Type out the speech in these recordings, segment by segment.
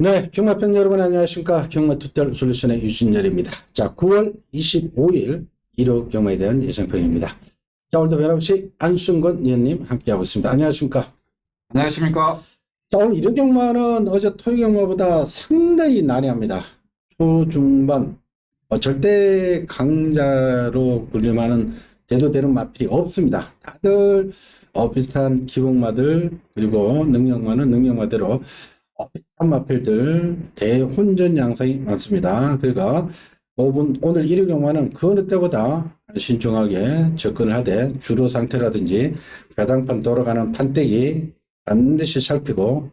네, 경마팬 여러분 안녕하십니까. 경마투텔 솔루션의 유진열입니다. 자, 9월 25일 일요 경마에 대한 예상평입니다. 자, 오늘도 변함없이 안순건 위원님 함께하고 있습니다. 안녕하십니까. 안녕하십니까. 자, 오늘 일요 경마는 어제 토요 경마보다 상당히 난해합니다. 초중반 절대 강자로 불릴만한 대도 되는 마필이 없습니다. 다들 비슷한 기록마들 그리고 능력마는 능력마대로 비슷한 마필들 대혼전 양상이 많습니다. 그러니까 오늘 1위 경마는 그 어느 때보다 신중하게 접근을 하되 주로 상태라든지 배당판 돌아가는 판때기 반드시 살피고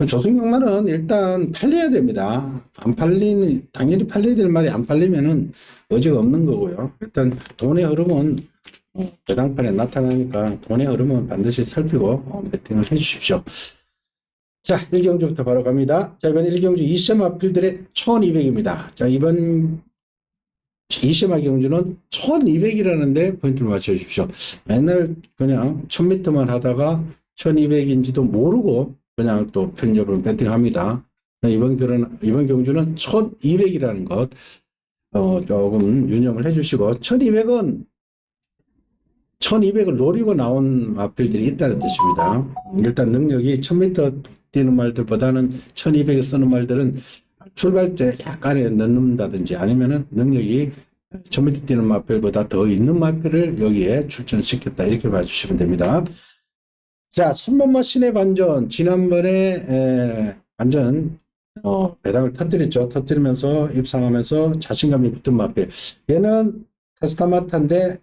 조승 경마는 일단 팔려야 됩니다. 안 팔리는 당연히 팔려야 될 말이 안 팔리면은 의지가 없는 거고요. 일단 돈의 흐름은 배당판에 나타나니까 돈의 흐름은 반드시 살피고 배팅을 해주십시오. 자, 1경주부터 바로 갑니다. 자, 이번 1경주 2세 마필들의 1200입니다. 자, 이번 2세 경주는 1200이라는데 포인트를 맞춰주십시오. 맨날 그냥 1000m만 하다가 1200인지도 모르고 그냥 또 편협을 배팅합니다. 이번 경주는 1200이라는 것, 조금 유념을 해주시고, 1200을 노리고 나온 마필들이 있다는 뜻입니다. 일단 능력이 1000m 뛰는 말들보다는 1200에 쓰는 말들은 출발 때 약간의 넣는다든지 아니면은 능력이 1000m 뛰는 마필보다 더 있는 마필을 여기에 출전시켰다. 이렇게 봐주시면 됩니다. 자, 3번마 신의 반전. 지난번에 완전 배당을 터뜨렸죠. 터뜨리면서 입상하면서 자신감이 붙은 마필. 얘는 테스타마타인데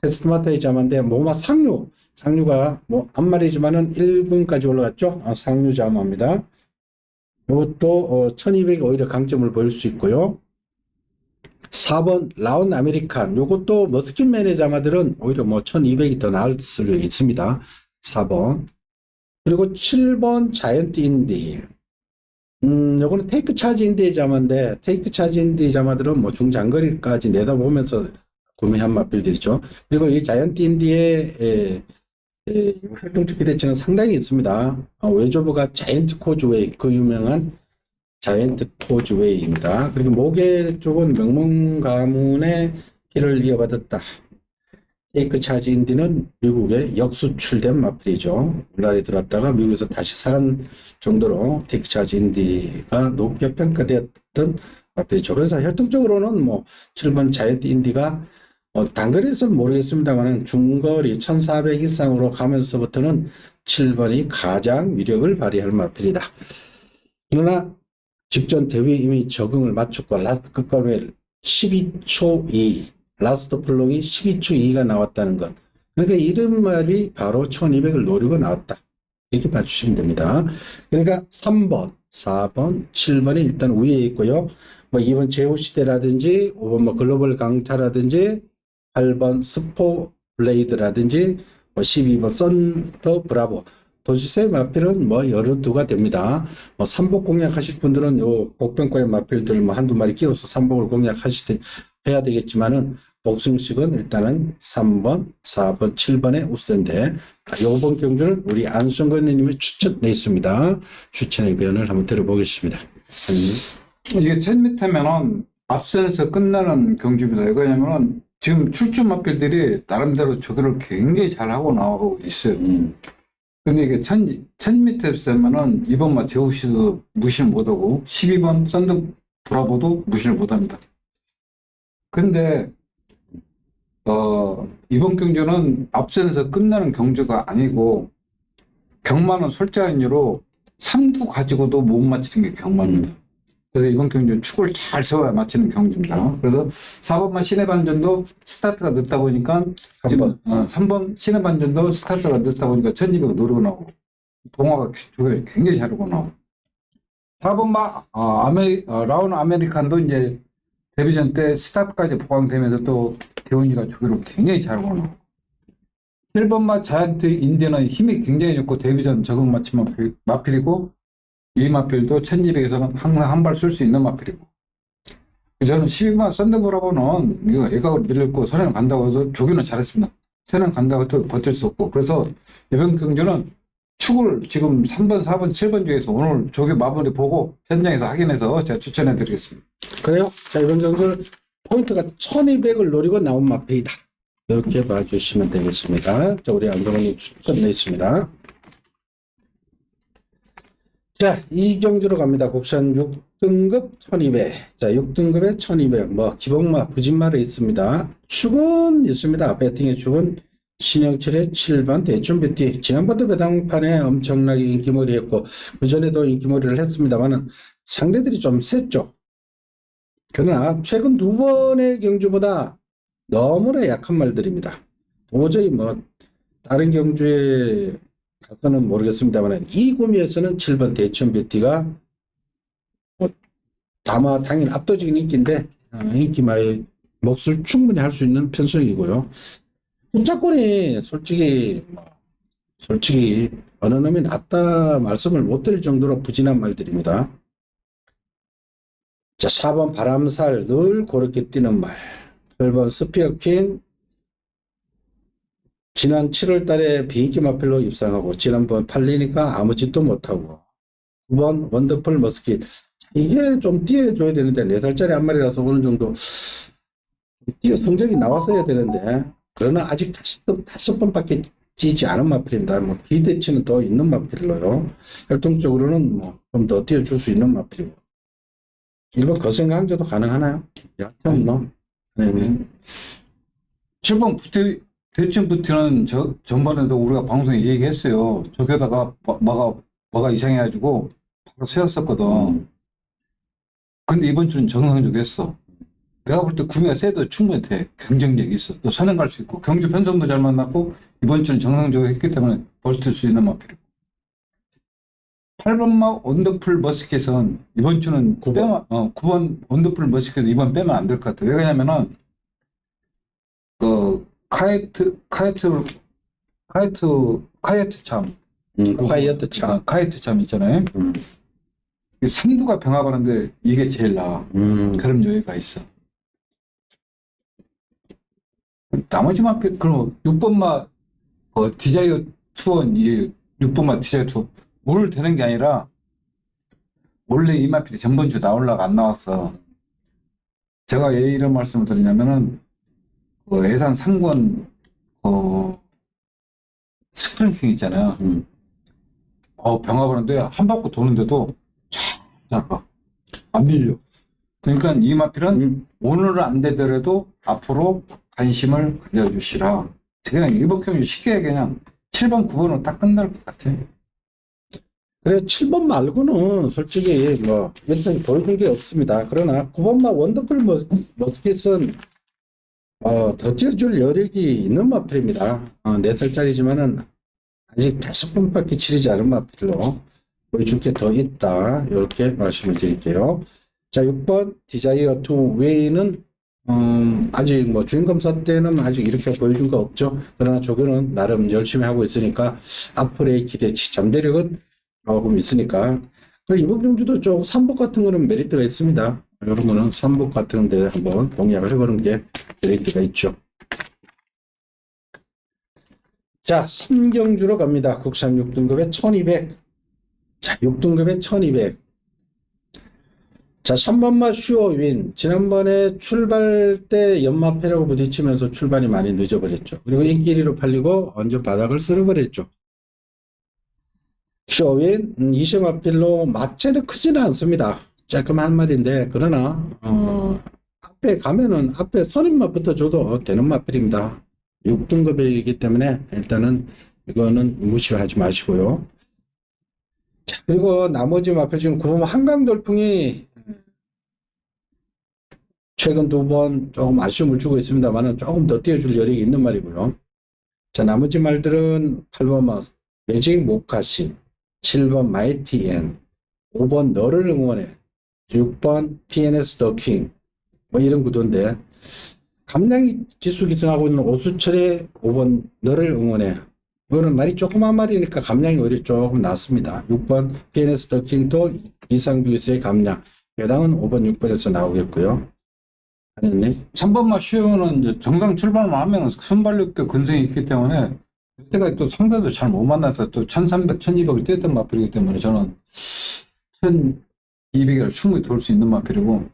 테스트마타의 자마인데 모마 상류가 뭐 한 마리지만은 1분까지 올라갔죠. 상류 자마입니다. 이것도 1200이 오히려 강점을 보일 수 있고요. 4번 라운 아메리칸, 요것도 머스킨맨의 자마들은 오히려 뭐 1200이 더 나을 수 있습니다. 4번. 그리고 7번 자이언트 인디. 요거는 테이크 차지 인디의 자마인데 테이크 차지 인디 자마들은 뭐 중장거리까지 내다보면서 구매한 마필들이죠. 그리고 이 자이언트 인디의 활동적 기대치는 상당히 있습니다. 외조부가 자이언트 코즈웨이, 그 유명한 자이언트 코즈웨이입니다. 그리고 모계 쪽은 명문 가문의 길을 이어받았다. 테이크 차지 인디는 미국에 역수출된 마필이죠. 우리나라에 들어왔다가 미국에서 다시 사간 정도로 테이크 차지 인디가 높게 평가되었던 마필이죠. 그래서 혈통적으로는 뭐 7번 자이언트 인디가 단거리에서는 모르겠습니다만 중거리 1400 이상으로 가면서부터는 7번이 가장 위력을 발휘할 마필이다. 그러나 직전 대회에 이미 적응을 마쳤고 끝걸음에 12초 2 라스트 플롱이 12초 2가 나왔다는 것. 그러니까 이런 말이 바로 1200을 노리고 나왔다. 이렇게 봐주시면 됩니다. 그러니까 3번, 4번, 7번이 일단 위에 있고요. 뭐 2번 제후시대라든지 5번 뭐 글로벌 강타라든지 8번 스포 블레이드라든지 12번 썬더 브라보 도시세 마필은 뭐 여러 두가 됩니다. 뭐 삼복 공략하실 분들은 요 복병권의 마필들 뭐 한두 마리 끼워서 삼복을 해야 되겠지만은 복승식은 일단은 3번, 4번, 7번에 우선인데 요번 경주는 우리 안순건 님의 추천돼 있습니다. 추천의 의견을 한번 들어보겠습니다. 이게 1000m면은 앞선에서 끝나는 경주입니다. 왜냐면은 지금 출전 마필들이 나름대로 저거를 굉장히 잘하고 나오고 있어요. 근데 이게 1000m면은 2번마 제우시도 무시를 못하고 12번 썬더 브라보도 무시를 못합니다. 근데 이번 경주는 앞선에서 끝나는 경주가 아니고 경마는 솔직한 이유로 3두 가지고도 못 맞히는 게 경마입니다. 그래서 이번 경주는 축을 잘 세워야 맞히는 경주입니다. 그래서 4번만 신의 반전도 스타트가 늦다 보니까 3번 신의 반전도 스타트가 늦다 보니까 1200을 노리고 나오고 동화가 굉장히 잘하고 나오고 4번만 라운 아메리칸도 이제 데뷔전 때 스타트까지 보강되면서 또 대원이가 조교를 굉장히 잘하고 나오고 7번만 자이언트 인디는 힘이 굉장히 좋고 데뷔전 적응 맞춤 마필이고 이 마필도 1200에서는 항상 한 발 쓸 수 있는 마필이고 저는 12번 썬더브라보는 이거 애각으로 밀렸고 선행 간다고 해서 조기는 잘했습니다. 선행 간다고 해도 버틸 수 없고 그래서 이번 경주는 축을 지금 3번, 4번, 7번 중에서 오늘 조교 마무리 보고 현장에서 확인해서 제가 추천해 드리겠습니다. 그래요? 자, 이번 경주 포인트가 1200을 노리고 나온 마필이다. 이렇게 봐주시면 되겠습니다. 자, 우리 안동원님 추천 내있습니다. 자, 이 경주로 갑니다. 국산 6등급 1200. 자, 6등급에 1200. 뭐, 기본마, 부진마를 있습니다. 축은 있습니다. 배팅의 축은 신영철의 7번 대춘뷰티. 지난번도 배당판에 엄청나게 인기몰이 했고, 그전에도 인기몰이를 했습니다만은 상대들이 좀 셌죠. 그러나 최근 두 번의 경주보다 너무나 약한 말들입니다. 도저히 뭐 다른 경주에 가서는 모르겠습니다만 이 구미에서는 7번 대천뷰티가 뭐 다마 당연히 압도적인 인기인데 인기마의 몫을 충분히 할 수 있는 편성이고요. 후차권이 솔직히 어느 놈이 낫다 말씀을 못 드릴 정도로 부진한 말들입니다. 자, 4번 바람살 늘 고렇게 뛰는 말. 8번 스피어퀸 지난 7월 달에 비인기 마필로 입상하고 지난번 팔리니까 아무 짓도 못하고 9번 원더풀 머스킷. 이게 좀 뛰어줘야 되는데 4살짜리 한 마리라서 어느 정도 뛰어 성적이 나왔어야 되는데 그러나 아직 5번밖에 찌지 않은 마필입니다. 뭐 기대치는 더 있는 마필로요. 활동적으로는 뭐 좀 더 뛰어줄 수 있는 마필이고 1번 거센강조도 가능하나요? 여하튼 뭐 네. 7번 대천 부티는 전번에도 우리가 방송에 얘기했어요. 저기다가 뭐가 이상해가지고 바로 세웠었거든. 근데 이번 주는 정상적으로 했어. 내가 볼 때 구미가 세도 충분히 돼. 경쟁력이 있어. 또 선행 갈 수 있고 경주 편성도 잘 만났고 이번 주는 정상적으로 했기 때문에 버틸 수 있는 마필이고 8번마 원더풀 머스켓은 이번 주는 9번 원더풀 머스켓은 이번 빼면 안 될 것 같아요. 왜 그러냐면은 그 카이트 참 카이트 참 있잖아요. 이 삼두가 병합하는데 이게 제일 나아. 그런 여유가 있어. 나머지 마필 그럼 6번마 디자이어 투원 이 6번마 디자이어 투원 오늘 되는 게 아니라 원래 이 마필이 전번주 나올라가 안 나왔어. 제가 왜 이런 말씀을 드리냐면은 예산 3권 스프링킹 있잖아요. 병합을 하는데 한 바퀴 도는데도 쫙 안 밀려. 그러니까 이 마필은 오늘은 안 되더라도 앞으로 관심을 가져주시라. 그냥 이번 경기 쉽게 그냥 7번, 9번은 딱 끝날 것 같아. 그래 7번 말고는 솔직히 뭐 일단 보여준 게 없습니다. 그러나 9번마 원더풀 머스킷은 더 뛰어줄 여력이 있는 마필입니다. 4살짜리지만은 아직 5번밖에 치르지 않은 마필로 보여줄 게 더 있다. 이렇게 말씀을 드릴게요. 자, 6번 디자이어 투 웨이는 아직 뭐 주인검사 때는 아직 이렇게 보여준 거 없죠. 그러나 조교는 나름 열심히 하고 있으니까 앞으로의 기대치 잠재력은 조금 있으니까. 이번 경주도 좀 3복 같은 거는 메리트가 있습니다. 이런 거는 3복 같은 데 한번 공략을 해보는 게 메리트가 있죠. 자, 3경주로 갑니다. 국산 6등급에 1200. 자, 6등급에 1200. 자, 3번마 슈어윈. 지난번에 출발 때 연마패라고 부딪히면서 출발이 많이 늦어버렸죠. 그리고 인기 1위로 팔리고 완전 바닥을 쓸어버렸죠. 슈어윈, 20마필로 마체는 크지는 않습니다. 조그만 말인데, 그러나, 앞에 가면은 앞에 선임마부터 줘도 되는 마필입니다. 6등급이기 때문에 일단은 이거는 무시하지 마시고요. 자, 그리고 나머지 마필 지금 9번 한강돌풍이 최근 2번 조금 아쉬움을 주고 있습니다만 조금 더 띄워줄 여력이 있는 말이고요. 자, 나머지 말들은 8번 매직 모카신, 7번 마이티엔, 5번 너를 응원해, 6번 PNS 더킹 뭐 이런 구도인데 감량이 지수 기승하고 있는 오수철의 5번 너를 응원해. 이거는 말이 조그만 말이니까 감량이 오히려 조금 낫습니다. 6번 PNS 더킹도 이상규수의 감량. 배당은 5번, 6번에서 나오겠고요. 아니네. 3번마 쉬어는 이제 정상 출발만 하면 순발력도 근성이 있기 때문에 그때가 또 상대도 잘 못 만나서 또 1300, 1200을 뛰었던 마필이기 때문에 저는 1200을 충분히 돌 수 있는 마필이고,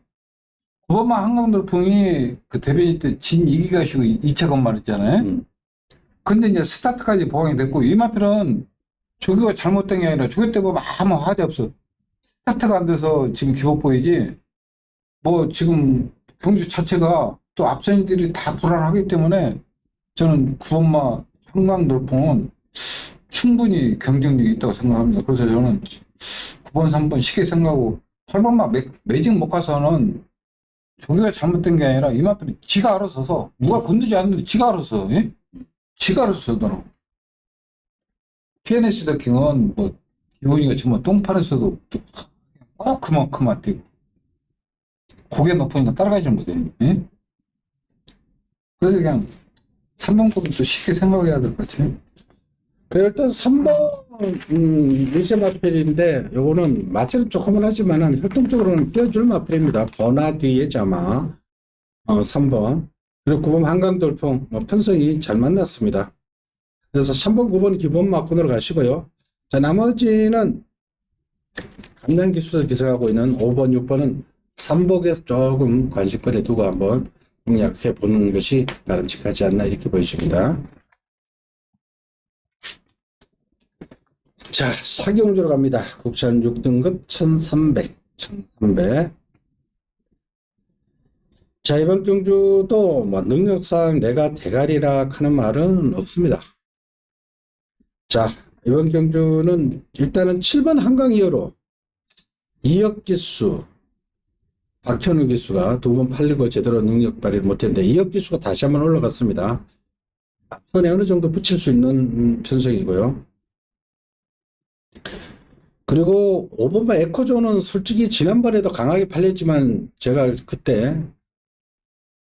9번마 한강돌풍이 그 대변인 때 진 이기가 시고 2차 건말 있잖아요. 근데 이제 스타트까지 보강이 됐고, 이 마필은 조교가 잘못된 게 아니라 조교 때 보면 아무 화제 없어. 스타트가 안 돼서 지금 기복 보이지, 뭐 지금 경주 자체가 또 앞선들이 다 불안하기 때문에 저는 9번마 한강돌풍은 충분히 경쟁력이 있다고 생각합니다. 그래서 저는 9번, 3번 쉽게 생각하고, 8번마 매직 못 가서는 조교가 잘못된 게 아니라 이 마필이 지가 알아서 서, 누가 건드지 않는데 지가 알아서, 예? 지가 알아서 서더라고. PNS 더킹은 뭐 기본이가 정말 똥판에서도 꼭 그만큼만 뛰고 고개 높으니까 따라가지 못해. 예? 그래서 그냥 3번 거는 또 쉽게 생각해야 될 것 같아요. 그래, 일단 3번 미션 마필인데 요거는 마찰은 조금은 하지만은 활동적으로는 띄워줄 마필입니다. 버나디의 자마 3번, 그리고 9번 한강돌풍 편성이 잘 만났습니다. 그래서 3번, 9번 기본 마콘으로 가시고요. 자, 나머지는 감량기수를 기술하고 있는 5번, 6번은 삼복에서 조금 관심거리에 두고 한번 공략해 보는 것이 바람직하지 않나 이렇게 보여집니다. 자, 사경주로 갑니다. 국산 6등급 1300. 자, 이번 경주도 뭐 능력상 내가 대가리라 하는 말은 없습니다. 자, 이번 경주는 일단은 7번 한강 이어로 이혁 기수, 박현우 기수가 두 번 팔리고 제대로 능력 발휘를 못했는데 이혁 기수가 다시 한번 올라갔습니다. 앞선에 어느 정도 붙일 수 있는 편성이고요. 그리고 5번마 에코존은 솔직히 지난번에도 강하게 팔렸지만 제가 그때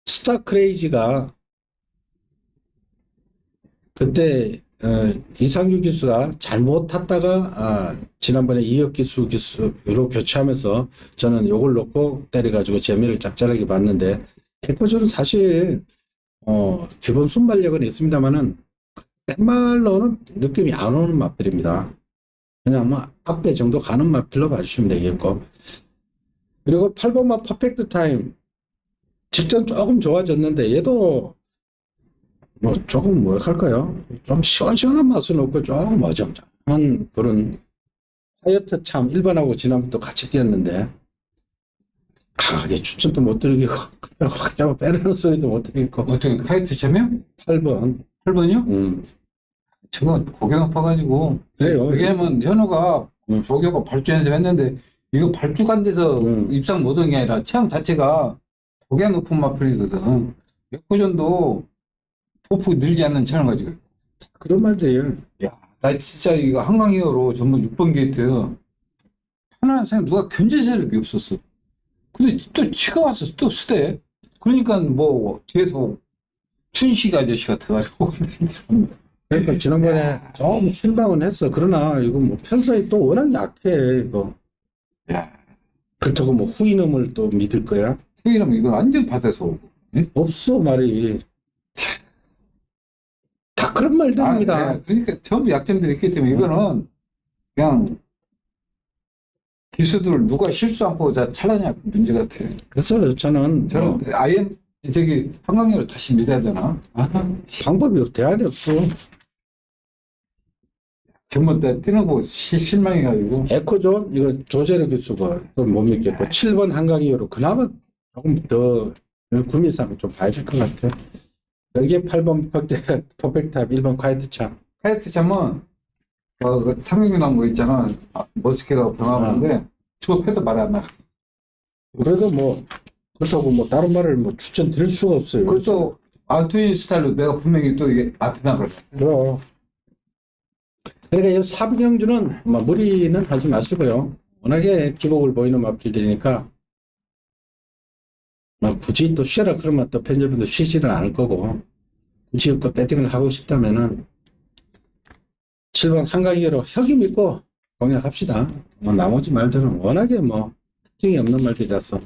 스타 크레이지가 그때 이상규 기수가 잘못 탔다가 지난번에 이혁 기수로 교체하면서 저는 요걸 놓고 때려가지고 재미를 짭짤하게 봤는데, 에코존은 사실 기본 순발력은 있습니다만은 센 말로는 느낌이 안 오는 마필입니다. 그냥 뭐 앞에 정도 가는 마필로 봐주시면 되겠고, 그리고 8번마 퍼펙트 타임 직전 조금 좋아졌는데 얘도 뭐 조금 뭐랄까요, 좀 시원시원한 맛은 없고 조금 어정쩡한 그런, 하여튼 참 1번하고 지난번도 같이 뛰었는데 강하게 추천도 못 드리고 확 잡아 빼려는 소리도 못 드리고. 어떻게 카이트 차면? 8번 8번이요? 저거 고개 높아가지고. 그래요. 왜냐면 현우가 조교가 발주 연습했는데 이거 발주가 안 돼서 입상 못 온 게 아니라 체형 자체가 고개 높은 마필이거든. 백호전도 포프 늘지 않는 체형을 가지고. 그런 말들이에요. 야, 나 진짜 이거 한강 이어로 전부 6번 게이트 편안한 생각, 누가 견제 세력이 없었어. 근데 또 지가 와서 또 쓰대. 그러니까 뭐 뒤에서 춘식 아저씨 같아가지고. 그러니까 지난번에 좀 실망은 했어. 그러나 이거 뭐 편성이 또 워낙 약해 이거. 야, 그렇다고 뭐 후이놈을 또 믿을 거야? 후이라면 이건 완전 받아서 오고. 예? 없어 말이. 다 그런 말들입니다. 네. 그러니까 전부 약점들이 있기 때문에 이거는 그냥 기수들 누가 실수 안 보고 다 찰나냐 그 문제 같아. 그래서 저는 저는 아예 저기 한강이로 다시 믿어야 되나? 방법이 없, 대안이 없어. 전부 다 뛰는 거 실망해가지고. 에코존 이거 조제르 기수가 또 못 믿겠고 7번 한강이어로 그나마 조금 더 구미상 좀 봐야 될 것 같아. 여기에 8번 퍼펙트탑 1번 콰이트차. 카이트 참은 그 상경이 나온 거 있잖아. 머스케라고 병합하는데 추업해도 말이 안 나. 그래도 뭐 그렇다고 뭐 다른 말을 뭐 추천드릴 수가 없어요. 그것도 알투인 스타일로 내가 분명히 또 이게 앞에 나갈 그럼. 그러니까 이 사비경주는 뭐 무리는 하지 마시고요. 워낙에 기복을 보이는 마필들이니까 뭐 굳이 또 쉬어라 그러면 또 편집분도 쉬지는 않을 거고, 굳이 그 배팅을 하고 싶다면은 7번 한강이로 혁이 믿고 공략합시다. 뭐 나머지 말들은 워낙에 뭐 특징이 없는 말들이라서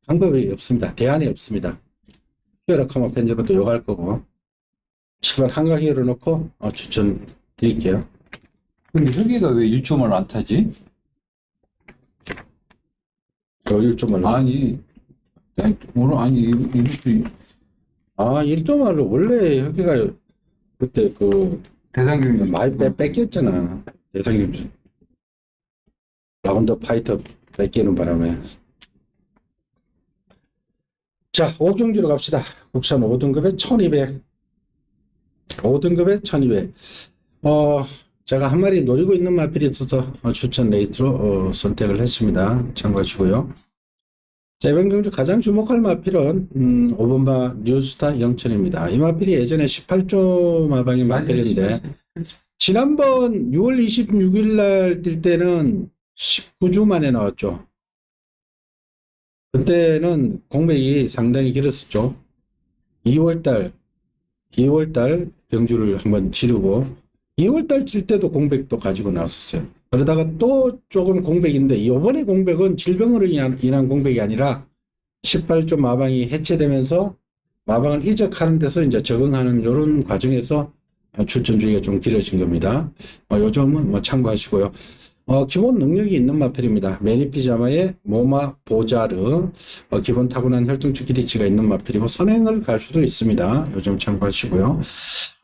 방법이 없습니다. 대안이 없습니다. 쉬어라 하면 편집분도 욕할 거고. 7번 한강이로 놓고 추천 드릴게요. 근데 혁이가 왜 1점을 안 타지? 그 1.1로. 오늘 이것도 1.1로 원래 여기가 그때 그 대상경이 많이 뺏겼잖아. 대상님 라운드 파이터 뺏기는 바람에. 자, 5경주로 갑시다. 국산 5등급에 1200. 5등급에 1200. 제가 한 마리 노리고 있는 마필이 있어서 추천 레이트로 선택을 했습니다. 참고하시고요. 자, 이번 경주 가장 주목할 마필은 5번마 뉴스타 영천입니다. 이 마필이 예전에 18조 마방의 마필인데 지난번 6월 26일 날 뛸 때는 19주 만에 나왔죠. 그때는 공백이 상당히 길었었죠. 2월달 경주를 한번 치르고 2월달 칠 때도 공백도 가지고 나왔었어요. 그러다가 또 조금 공백인데 이번에 공백은 질병으로 인한 공백이 아니라 18조 마방이 해체되면서 마방을 이적하는 데서 이제 적응하는 이런 과정에서 추천 주기가 좀 길어진 겁니다. 요 점은 참고하시고요. 기본 능력이 있는 마필입니다. 매니피자마의 모마 보자르, 기본 타고난 혈등축 기리치가 있는 마필이고 선행을 갈 수도 있습니다. 요점 참고하시고요.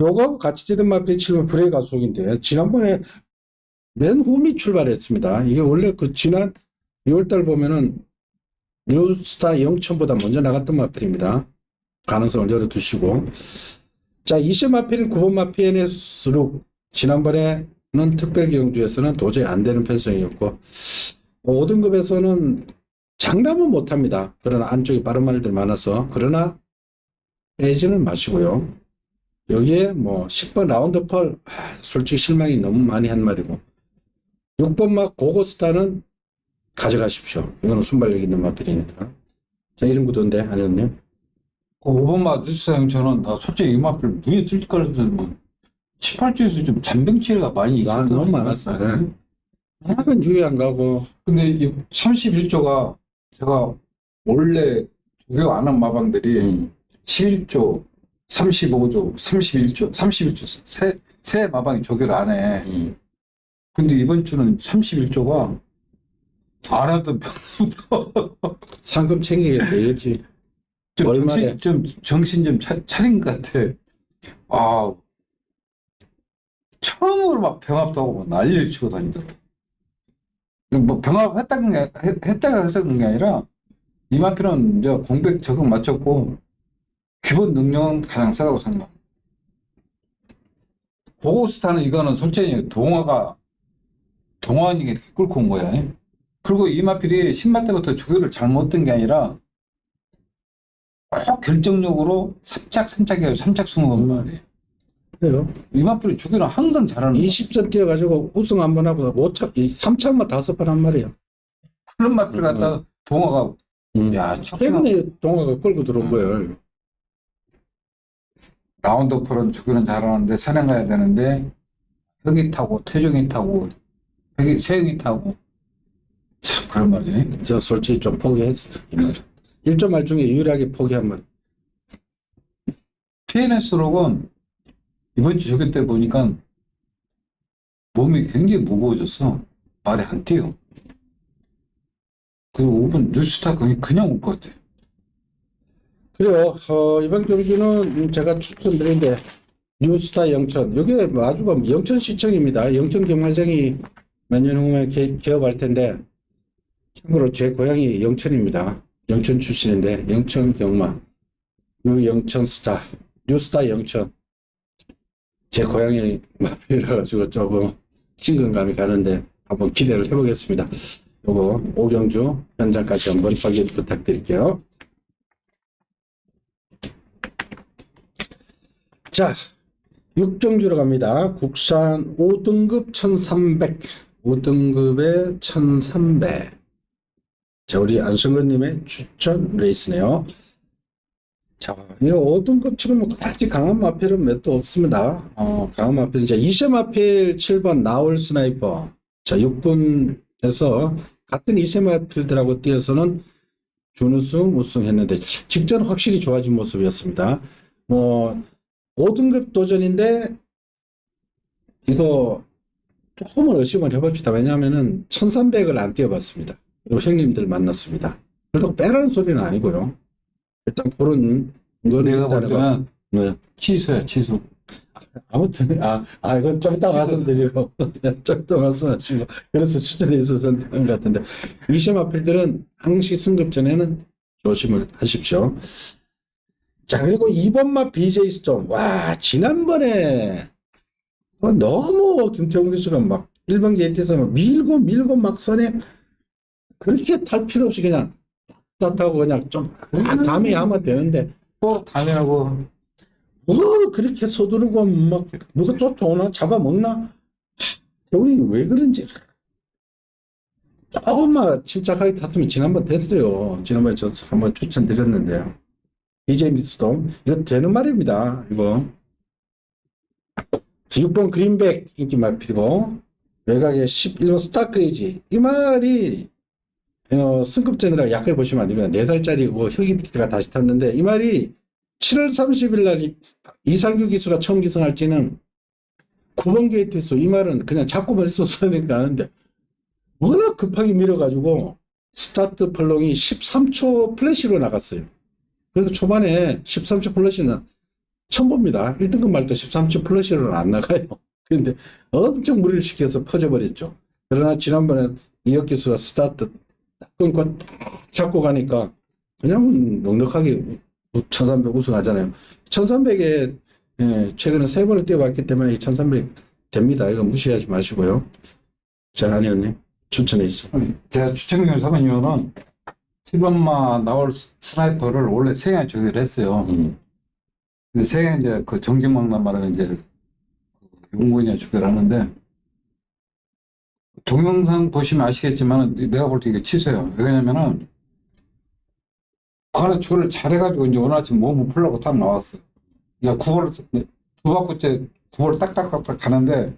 요거하고 같이 뛰던 마필이 치면 브레이 가속인데 지난번에 맨 후미 출발했습니다. 이게 원래 그 지난 6월달 보면은 뉴스타 영천보다 먼저 나갔던 마필입니다. 가능성을 열어두시고. 자, 20 마필은 9번 마필의 수룩. 지난번에는 특별 경주에서는 도저히 안 되는 편성이었고 5등급에서는 장담은 못합니다. 그러나 안쪽에 빠른 말들 많아서 그러나 빼지는 마시고요. 여기에 10번 라운드 펄 솔직히 실망이 너무 많이 한 말이고 6번 막 고고스타는 가져가십시오. 이거는 순발력 있는 마필이니까. 자, 이름 구도인데 안 의원님. 5번마 뉴스 영천은 나 솔직히 이 마필 무에 뜰 거라서 18주에서 좀 잔병치레가 많이 있었던 너무 많았어. 하면 주의 안 가고. 근데 이 31조가 제가 원래 조교 안 한 마방들이 11조, 35조, 31조 세 마방이 조교를 안 해. 근데 이번 주는 31조가 안 하던 병부터 상금 챙기게 되겠지. 좀 정신 좀 차린 것 같아. 처음으로 막 병합도 하고 난리를 치고 다니더라고. 병합 했다가 해서 그런 게 아니라 이 마필은 이제 공백 적응 맞췄고 기본 능력은 가장 세다고 생각. 고고스타는 이거는 솔직히 동화원이 이렇게 끌고 온 거야. 그리고 이 마필이 신마 때부터 조교를 잘못 든 게 아니라 꼭 결정력으로 삼착 승부한 말이에요. 그래요. 이 마필이 조교는 항상 잘하는 20전 뛰어가지고 우승 한 번 하고 3차만 5번 한 말이야. 그런 마필 갖다 동화가 최근에 동화가 끌고 들어온 거예요. 라운드 풀은 조교는 잘하는데 선행 가야 되는데 혁이 타고 태종이 타고 세영이 타고 참 그런 말이에요. 저 솔직히 좀 포기했어. 이 말. 1점 말 중에 유일하게 포기한 말. PNS록은 이번 주 조교 때 보니까 몸이 굉장히 무거워졌어. 말이 안 뛰어. 그리고 5번 뉴스타 그냥 올 것 같아. 그래요. 이번 경주는 제가 추천드리는데 뉴스타 영천. 여기에 마주가 영천시청입니다. 영천 경마장이 몇 년 후에 개업할 텐데 참고로 제 고향이 영천입니다. 영천 출신인데 영천 경마 영천 스타 뉴스타 영천 제 고향이 마필이라 가지고 조금 친근감이 가는데 한번 기대를 해보겠습니다. 요거 오경주 현장까지 한번 확인 부탁드릴게요. 자, 6경주로 갑니다. 국산 5등급 1300 5등급에 1300. 자, 우리 안승근님의 추천 레이스네요. 자, 이거 5등급 치고는 그다지 강한 마필은 몇 도 없습니다. 강한 마필, 이제 2세 마필 7번 나올 스나이퍼. 자, 6분에서 같은 2세 마필들하고 뛰어서는 준우승, 우승했는데, 직전 확실히 좋아진 모습이었습니다. 5등급 도전인데 이거 조금은 의심을 해봅시다. 왜냐하면은 1300을 안 띄워봤습니다. 그리고 형님들 만났습니다. 그래도 빼라는 소리는 아니고요. 일단 그런 거는 내가 볼 일단은 뭐, 때는 네. 취소야, 취소. 아무튼 이건 좀 이따 말씀드리고 좀 이따 말씀하시고 그래서 추천해 있어서 선택한 것 같은데 이시마필들은 항시 승급 전에는 조심을 하십시오. 자, 그리고 2번마 BJ 스톰. 와, 지난번에 너무 김태웅 기수가 막 1번 게이트에서 막 밀고 막 선에 그렇게 탈 필요 없이 그냥 타고 그냥 좀 감이 하면 되는데 또 당연하고 뭐 그렇게 서두르고 막 뭐가 쫓아오나 잡아먹나? 태웅이 왜 그런지 조금만 침착하게 탔으면 지난번 됐어요. 지난번에 저 한번 추천드렸는데요. BJ 미스톰 이거 되는 말입니다. 이거 6번 그린백 인기 말필이고 외곽에 11번 스타크레이지 이 말이 승급전이라 약해 보시면 안 됩니다. 4살짜리고 혁이가 다시 탔는데 이 말이 7월 30일 날 이상규 기수가 처음 기승할지는 9번 게이트수 이 말은 그냥 자꾸 머릿속으니까 아는데 워낙 급하게 밀어가지고 스타트 펄롱이 13초 플래시로 나갔어요. 그래서 초반에 13초 플래시는 처음 봅니다. 1등급 말도 13초 플래시로는 안 나가요. 그런데 엄청 무리를 시켜서 퍼져버렸죠. 그러나 지난번에 이혁 기수가 스타트 딱 끊고 딱 잡고 가니까 그냥 넉넉하게 1300 우승하잖아요. 1300에 최근에 3번을 뛰어봤기 때문에 이 1300 됩니다. 이거 무시하지 마시고요. 자, 한의원님 추천해 있어. 제가 추천경 3번이면은 7번마 나올 스나이퍼를 원래 3개 조기를 했어요. 근데 3개 이제 그 정직망란 말하면 이제 용군이나 조기를 하는데 동영상 보시면 아시겠지만 내가 볼 때 이게 취소예요. 왜냐면은 그 안에 조를 잘해가지고 이제 오늘 아침 몸을 풀려고 딱 나왔어. 야, 9월, 두 바퀴째 9월 딱딱딱딱 가는데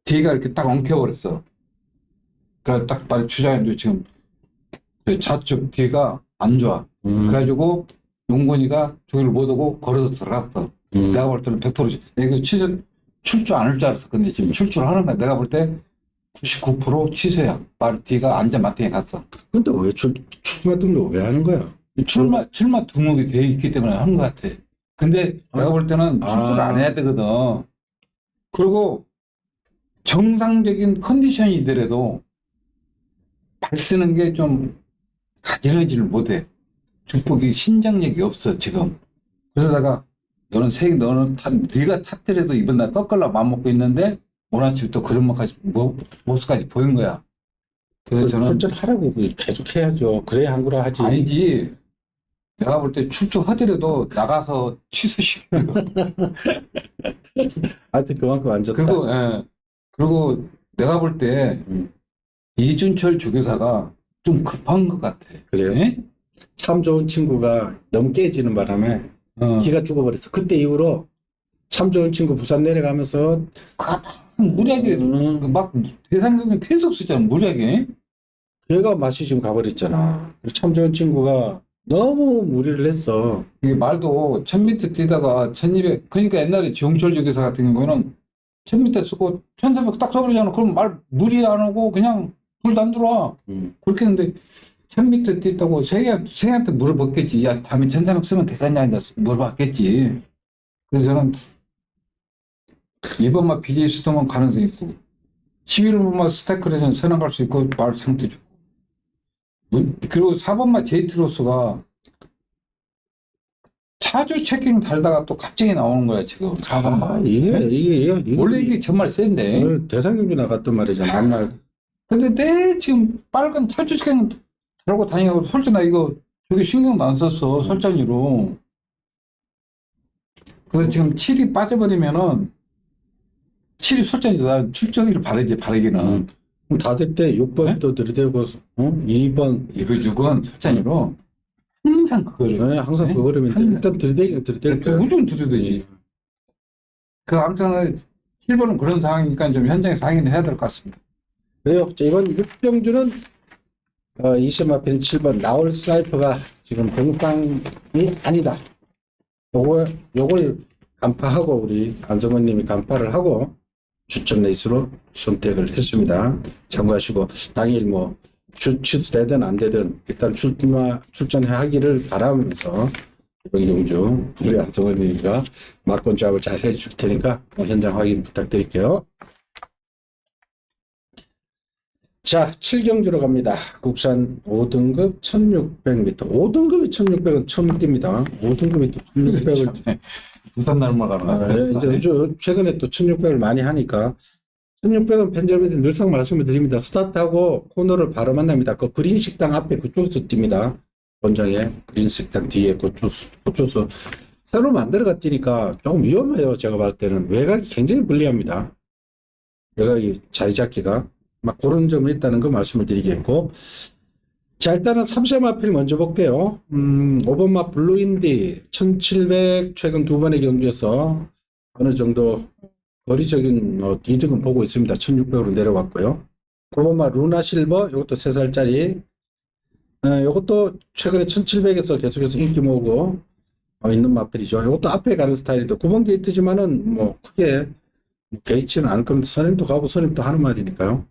뒤가 이렇게 딱 엉켜버렸어. 그래서 딱 말 주장인데 지금 좌측 뒤가 안 좋아. 그래가지고 용군이가 조기를 못 오고 걸어서 들어갔어. 내가 볼 때는 100%지. 이거 출주 안 할 줄 알았어. 근데 지금 출주를 하는 거야. 내가 볼 때 99% 취소야. 말 뒤가 안전 마팅에 갔어. 근데 왜 출마 등록 왜 하는 거야? 출마 등록이 돼 있기 때문에 한 것 같아. 근데 내가 볼 때는 출주를 안 해야 되거든. 그리고 정상적인 컨디션이더라도 발 쓰는 게 좀 가지런히지를 못해. 축복이 신장력이 없어 지금. 그래서 내가 너는 네가 탔더라도 이번 날 꺾으려고 마음먹고 있는데 오늘 아침부터 그런 모습까지 보인 거야. 그래서 저는 출전하라고 계속 해야죠. 그래야 한구라 하지. 아니지. 내가 볼 때 출주하더라도 나가서 취소시키고. 하여튼 그만큼 안 좋다. 그리고 내가 볼 때 이준철 주교사가 좀 급한 것 같아. 그래요? 예? 참 좋은 친구가 너무 깨지는 바람에 기가 죽어버렸어. 그때 이후로 참 좋은 친구 부산 내려가면서 무리하게 막 대상경이 계속 쓰잖아. 무리하게. 걔가 맛이 지금 가버렸잖아. 참 좋은 친구가 너무 무리를 했어. 이게 말도 1000m 뛰다가 1200 그러니까 옛날에 지홍철 주교사 같은 경우는 1000m 쓰고 1300 딱 써버리잖아. 그럼 말 무리 안 하고 그냥 불도 안 들어와. 그렇게 했는데 1000m 뛰다고 세계한테 물어봤겠지. 야, 다음에 1300 쓰면 되겠냐? 물어봤겠지. 그래서 저는 이번만 BJ 수동은 가능성이 있고 11번만 스태크레전 선언 갈 수 있고 말 상태 좋고 그리고 4번만 제이트로스가 차주 체킹 달다가 또 갑자기 나오는 거야 지금 4번만. 이게 원래 이게 정말 센데 대상경주 나갔단 말이잖아. 맨날. 근데 내 지금 빨간 차주 체킹 달고 다니고 솔직히 나 이거 저기 신경도 안 썼어 설정이로. 그래서 지금 7이 빠져버리면은 7이 솔직히 나 출정기를 바르기는. 그럼 다 될 때 6번 네? 또 들이대고 2번 이거 6은 설정이로 항상 그거를. 네, 항상 네? 그거라면 일단 들이대기는 들이댈 거야. 무조건 들이대지. 그 아무튼 7번은 그런 상황이니까 좀 현장에서 확인을 해야 될 것 같습니다. 그래요. 자, 이번 6병주는 20 앞에는 7번 나올 스나이퍼가 지금 병상이 아니다. 요걸 간파하고 우리 안정원님이 간파를 하고 추천 레이스로 선택을 했습니다. 참고하시고 당일 뭐 취소되든 안 되든 일단 출전하기를 바라면서 이번 경주 우리 안정원님과 막권 조합을 잘 해줄 테니까 현장 확인 부탁드릴게요. 자, 7경주로 갑니다. 국산 5등급 1600m. 5등급이 1600은 처음 뜁니다. 5등급이 또 1600을. 부산 날마가는 이제 최근에 또 1600을 많이 하니까. 1600은 팬저분들 늘상 말씀을 드립니다. 스타트하고 코너를 바로 만납니다. 그 그린 식당 앞에 그쪽에서 뜁니다. 본장에 그린 식당 뒤에 그쪽에서 새로 만들어가 뛰니까 조금 위험해요. 제가 봤을 때는 외곽이 굉장히 불리합니다. 외곽이 자리 잡기가. 막 그런 점이 있다는 거 말씀을 드리겠고. 자, 일단은 3세 마필 먼저 볼게요. 5번 마 블루인디 1700 최근 두 번의 경주에서 어느 정도 거리적인 이득은 보고 있습니다. 1600으로 내려왔고요. 9번 마 루나 실버 이것도 3살짜리 이것도 최근에 1700에서 계속해서 인기 모으고 있는 마필이죠. 이것도 앞에 가는 스타일인데 9번 게이트지만은 뭐 크게 개의치는 않을 겁니다. 선임도 가고 선임도 하는 말이니까요.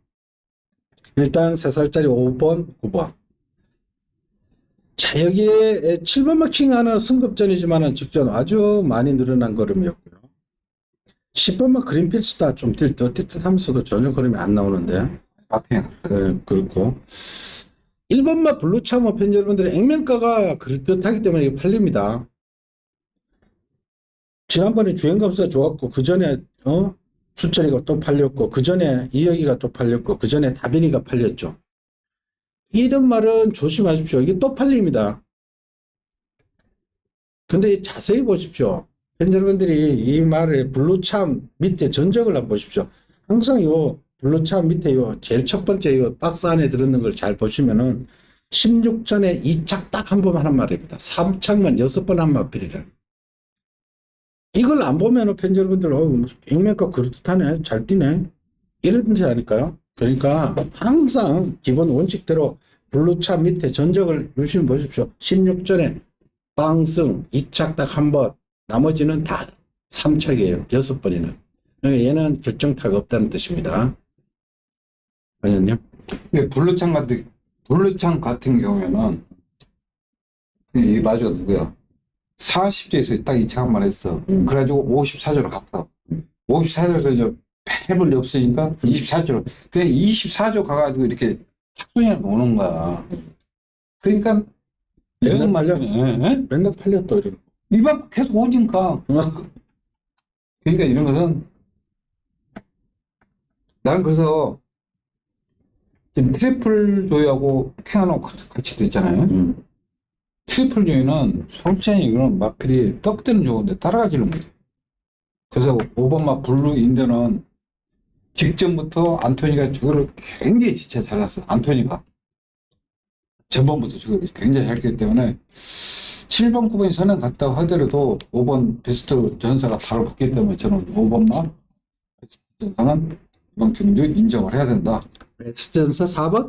일단 3살짜리 5번, 9번. 자, 여기에 7번 마킹하는 승급전이지만은 직전 아주 많이 늘어난 걸음이었고요. 10번만 그린필스타 좀 뛸듯하면서도 전혀 걸음이 안 나오는데. 같아요. 그렇고. 1번만 블루차머 팬 여러분들의 액면가가 그럴듯하기 때문에 이게 팔립니다. 지난번에 주행감수가 좋았고, 그 전에, 수철이가 또 팔렸고, 그 전에 이혁이가 또 팔렸고, 그 전에 다빈이가 팔렸죠. 이런 말은 조심하십시오. 이게 또 팔립니다. 근데 자세히 보십시오. 팬 여러분들이 이 말의 블루참 밑에 전적을 한번 보십시오. 항상 요 블루참 밑에 요 제일 첫 번째 요 박스 안에 들어있는 걸 잘 보시면은 16전에 2착 딱 한 번 하는 말입니다. 3착만 6번 한 마필이라. 이걸 안 보면은 팬 여러분들, 액면가 그럴듯하네. 잘 뛰네. 이런지 아닐까요? 그러니까 항상 기본 원칙대로 블루차 밑에 전적을 유심히 보십시오. 16전에 빵승 2착 딱 한 번, 나머지는 다 3착이에요. 6번이는. 그러니까 얘는 결정타가 없다는 뜻입니다. 아니요? 블루창 같은 경우에는 이 마주가 누구야? 40조에서 딱 이 차만 했어. 그래가지고 54조로 갔다. 54조에서 이제 패블이 없으니까 24조로. 그냥 24조 가가지고 이렇게 착순이가 오는 거야. 그러니까 맨날 팔려? 예? 맨날 팔려 또 이런. 이만큼 계속 오니까. 그러니까 이런 것은 나는 그래서 지금 트리플 조이하고 킹하고 같이 됐잖아요. 트리플 조이는 솔직히 이거는 마필이 떡대는 좋은데 따라가지를 못해. 그래서 5번 마 블루 인더는 직전부터 안토니가 저거를 굉장히 진짜 잘했어. 안토니가 전번부터 저거를 굉장히 잘했기 때문에 7번 9번이 선행 갔다고 하더라도 5번 베스트 전사가 바로 붙기 때문에 저는 5번만 베스트 전사는 이번 경주 인정을 해야 된다. 베스트 전사 4번?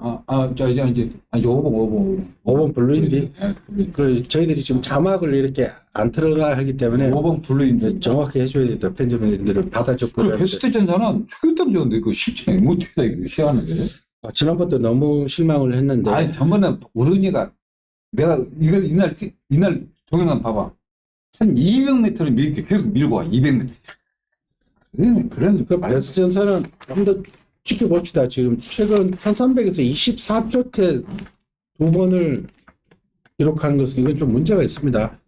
이제 5번 블루인디. 네, 블루인디. 그 저희들이 지금 자막을 이렇게 안 들어가 하기 때문에 5번 블루인디. 정확히 해줘야 된다. 팬저분들을 받아줬고. 그 베스트 전사는 초교점 좋은데 그 실전에 못했다 이거 희한하게. 지난번도 너무 실망을 했는데. 아니 전번에 우른이가 내가 이날 동영상 봐봐. 한 200m를 밀게 계속 밀고 와. 200m. 그런 그 베스트 전사는 좀 더 지켜봅시다. 지금 최근 1300에서 24조 때 두 번을 기록하는 것은 이건 좀 문제가 있습니다.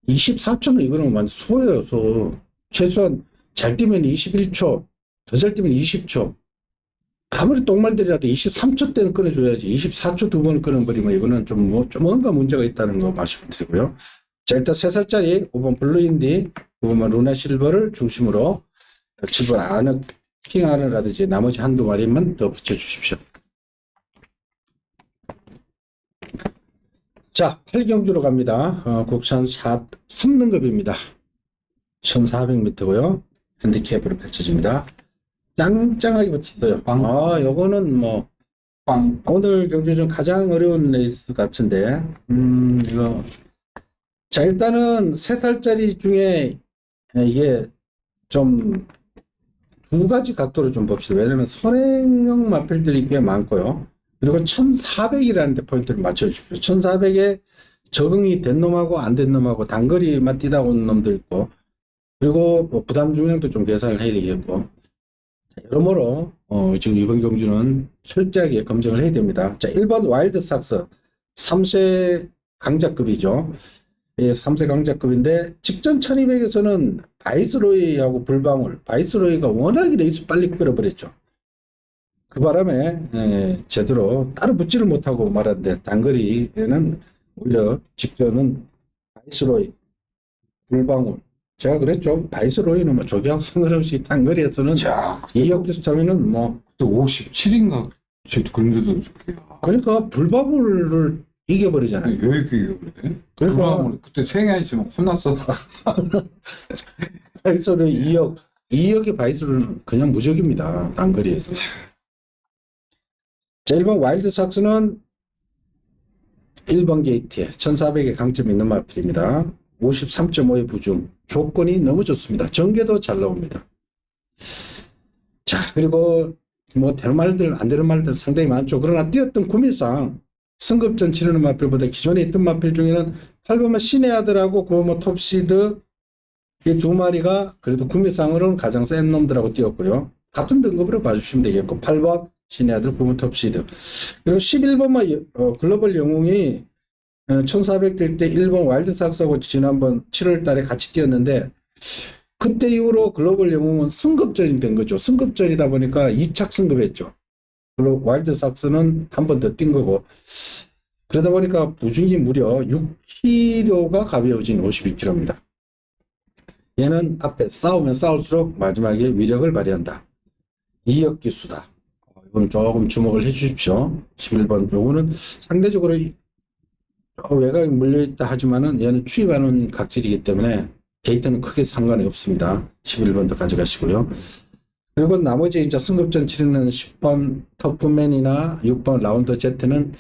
24초는 이거는 완전 소예요, 소. 최소한 잘 뛰면 21초, 더 잘 뛰면 20초. 아무리 똥말들이라도 23초 때는 끊어줘야지. 24초 두 번을 끊어버리면 이거는 좀 뭔가 문제가 있다는 거 말씀드리고요. 자, 일단 3살짜리 5번 블루인디, 5번 루나 실버를 중심으로 7번 아는 킹하느라든지 나머지 한두 마리만 더 붙여주십시오. 자, 8경주로 갑니다. 국산 3등급입니다. 1400m고요. 핸디캡으로 펼쳐집니다. 짱짱하게 붙었어요. 요거는 뭐 오늘 경주 중 가장 어려운 레이스 같은데 이거 자, 일단은 3살짜리 중에 이게 좀 두 가지 각도로 좀 봅시다. 왜냐면 선행형 마필들이 꽤 많고요. 그리고 1400이라는 데 포인트를 맞춰주십시오. 1400에 적응이 된 놈하고 안 된 놈하고 단거리만 뛰다 온 놈도 있고, 그리고 뭐 부담 중량도 좀 계산을 해야 되겠고, 여러모로 지금 이번 경주는 철저하게 검증을 해야 됩니다. 자, 1번 와일드삭스 3세 강자급이죠. 예, 3세 강자급인데 직전 1200에서는 바이스로이하고 불방울, 바이스로이가 워낙에 레이스 빨리 끌어버렸죠. 그 바람에 제대로 따로 붙지를 못하고 말았는데, 단거리에는 오히려 직전은 바이스로이, 불방울, 제가 그랬죠. 바이스로이는 뭐 조기하고 상관없이 단거리에서는 자, 2역 기수타면은 뭐 57인가? 저도 그런 데도 그러니까 불방울을 이겨버리잖아요. 여유있게 이겨버리네. 그러니까 그때 생애 있으면 혼났어. 바이스로이 2역의 바이스로이는 그냥 무적입니다. 단거리에서. 자, 1번 와일드삭스는 1번 게이트에 1400의 강점이 있는 마필입니다. 53.5의 부중, 조건이 너무 좋습니다. 전개도 잘 나옵니다. 자, 그리고 뭐 되는 말들 안 되는 말들 상당히 많죠. 그러나 뛰었던 구미상 승급전 치르는 마필보다 기존에 있던 마필 중에는 8번만 신의 아들하고 9번만 톱시드 이 두 마리가 그래도 구미상으로는 가장 센 놈들하고 뛰었고요. 같은 등급으로 봐주시면 되겠고, 8번 신의 아들, 9번 톱시드. 그리고 11번만 글로벌 영웅이 1400 뛸 때 1번 와일드삭스하고 지난번 7월 달에 같이 뛰었는데, 그때 이후로 글로벌 영웅은 승급전이 된 거죠. 승급전이다 보니까 2착 승급했죠. 그리고 와일드삭스는 한 번 더 뛴 거고, 그러다 보니까 부중이 무려 6kg가 가벼워진 52kg입니다. 얘는 앞에 싸우면 싸울수록 마지막에 위력을 발휘한다. 2역 기수다. 이건 조금 주목을 해 주십시오. 11번. 요거는 상대적으로 외곽에 물려있다 하지만은 얘는 추입하는 각질이기 때문에 게이트는 크게 상관이 없습니다. 11번도 가져가시고요. 그리고 나머지 이제 승급전 치르는 10번 터프맨이나 6번 라운더 제트는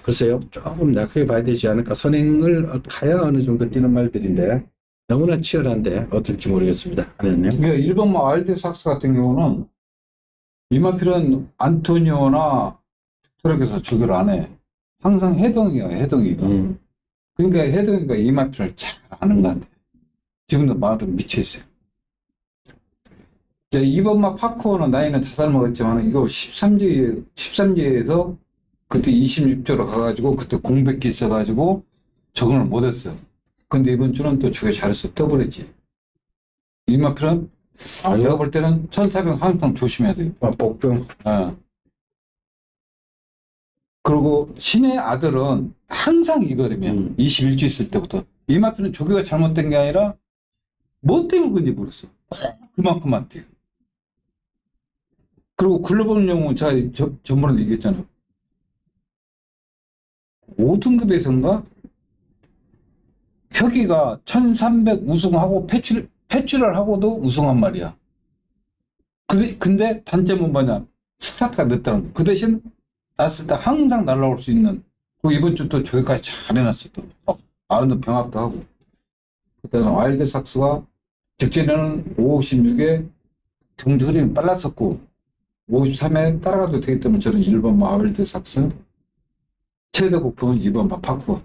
글쎄요, 조금 약하게 봐야 되지 않을까. 선행을 가야 어느 정도 뛰는 말들인데 너무나 치열한데 어떨지 모르겠습니다. 아니요. 그러니까 1번 와일드삭스 같은 경우는 이마필은 안토니오나 빅토르에서 조교를 안 해. 항상 해동이야, 해동이가. 그러니까 해동이가 이마필을 잘 아는 것 같아. 지금도 말은 미쳐있어요. 자, 2번마 파쿠어는 나이는 5살 먹었지만 이거 13지에서 그때 26조로 가가지고 그때 공백기 있어가지고 적응을 못했어. 근데 이번 주는 또 주게 잘했어. 떠버렸지. 이마필은 내가 볼 때는 1400 항상 조심해야 돼요. 복병. 그리고 신의 아들은 항상 이거라며. 21주 있을 때부터. 이마필은 조교가 잘못된 게 아니라 뭐 때문에 그런지 모르겠어. 그만큼만 뛰어. 그리고 글로벌 영웅 제가 전번에 얘기했잖아요. 5등급에서인가 혁이가 1300 우승하고 패출을 하고도 우승한 말이야. 근데 단점은 뭐냐? 스타트가 늦다는 거. 그 대신 났을 때 항상 날아올 수 있는. 그 이번 주 또 저기까지 잘 해놨어. 또 아름도 병합도 하고. 그때는 와일드삭스가 직전에는 56에 경주 흐름이 빨랐었고 53에 따라가도 되기 때문에 저는 1번 와일드삭스, 최대 목표는 2번 파쿠어.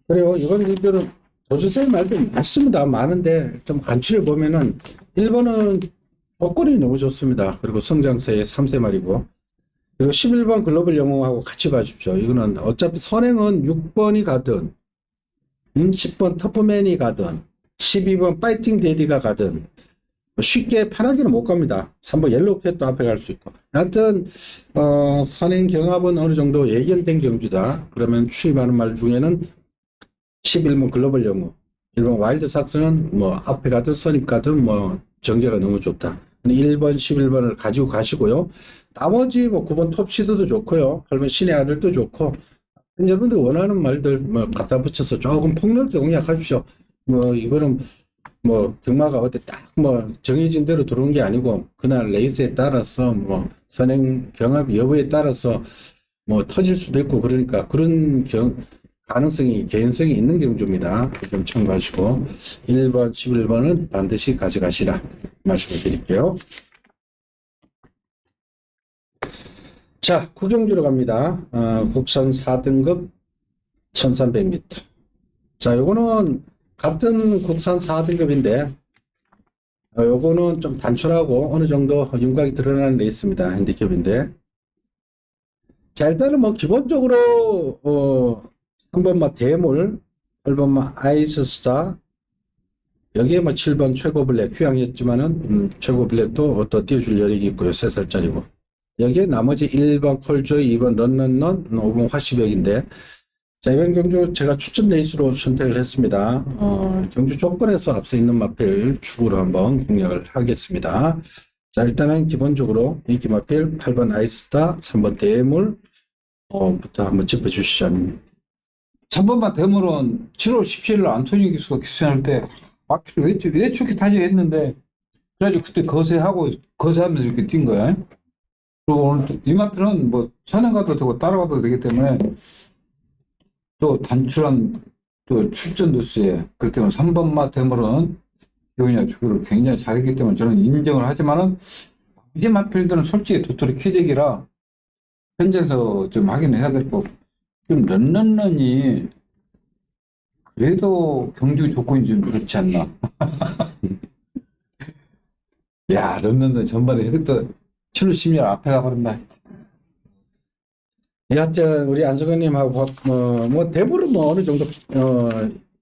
그래요. 이번 리뷰는 도주쌤 말도 많습니다. 많은데 좀 간추려 보면은 1번은 조건이 너무 좋습니다. 그리고 성장세의 3세 말이고, 그리고 11번 글로벌 영웅하고 같이 봐주십시오. 이거는 어차피 선행은 6번이 가든 10번 터프맨이 가든 12번 파이팅 데디가 가든 쉽게 편하게는 못 갑니다. 3번 옐로우캣도 앞에 갈 수 있고. 하여튼 선행 경합은 어느 정도 예견된 경주다. 그러면 추입하는 말 중에는 11번 글로벌 영웅, 1번 와일드삭스는 뭐 앞에 가든 선입 가든 뭐 전개가 너무 좋다. 1번, 11번을 가지고 가시고요. 나머지 뭐 9번 톱시드도 좋고요. 8번 신의 아들도 좋고, 여러분들 원하는 말들 뭐 갖다 붙여서 조금 폭넓게 공략하십시오. 뭐 이거는 뭐 경마가 어때 딱 뭐 정해진 대로 들어온 게 아니고 그날 레이스에 따라서 뭐 선행 경합 여부에 따라서 뭐 터질 수도 있고, 그러니까 그런 가능성이, 개연성이 있는 경주입니다. 좀 참고하시고 1번, 11번은 반드시 가져가시라 말씀을 드릴게요. 자, 구경주로 갑니다. 국산 4등급 1300m. 자, 요거는 같은 국산 4등급인데 요거는 좀 단출하고 어느 정도 윤곽이 드러나는 레이스입니다. 핸디캡인데. 자, 일단은 뭐 기본적으로 3번마 대물, 8번마 아이스스타, 여기에 뭐 7번 최고 블랙 휴양이었지만은 최고 블랙도 더 띄워줄 여력이 있고요. 3살짜리고. 여기에 나머지 1번 콜조이, 2번 런런런, 5번 화시벽인데, 자, 이번 경주 제가 추천 레이스로 선택을 했습니다. 경주 조건에서 앞서 있는 마필 축으로 한번 공략을 하겠습니다. 자, 일단은 기본적으로 인기 마필 8번 아이스타, 3번 대물, 부터 한번 짚어주시죠. 3번만 대물은 7월 17일 안토니 기수가 기수할 때 마필 왜 저렇게 타지 했는데, 그래가지고 그때 거세하면서 이렇게 뛴 거야. 그리고 오늘 또 이 마필은 뭐 산행 가도 되고 따라가도 되기 때문에 또 단출한 또 출전 도수에, 그렇기 때문에 3번마 대물은 기훈이가 주교를 굉장히 잘했기 때문에 저는 인정을 하지만은, 이 마필들은 솔직히 도토리 캐덱이라 현장에서 좀 확인을 해야 될 거고, 좀 런런런이 그래도 경주 조건이 좀 그렇지 않나. 야, 런런런 전반에 그때 7월 10일 앞에 가버린다. 여하튼 우리 안성근님하고 뭐 대부분 뭐 어느 정도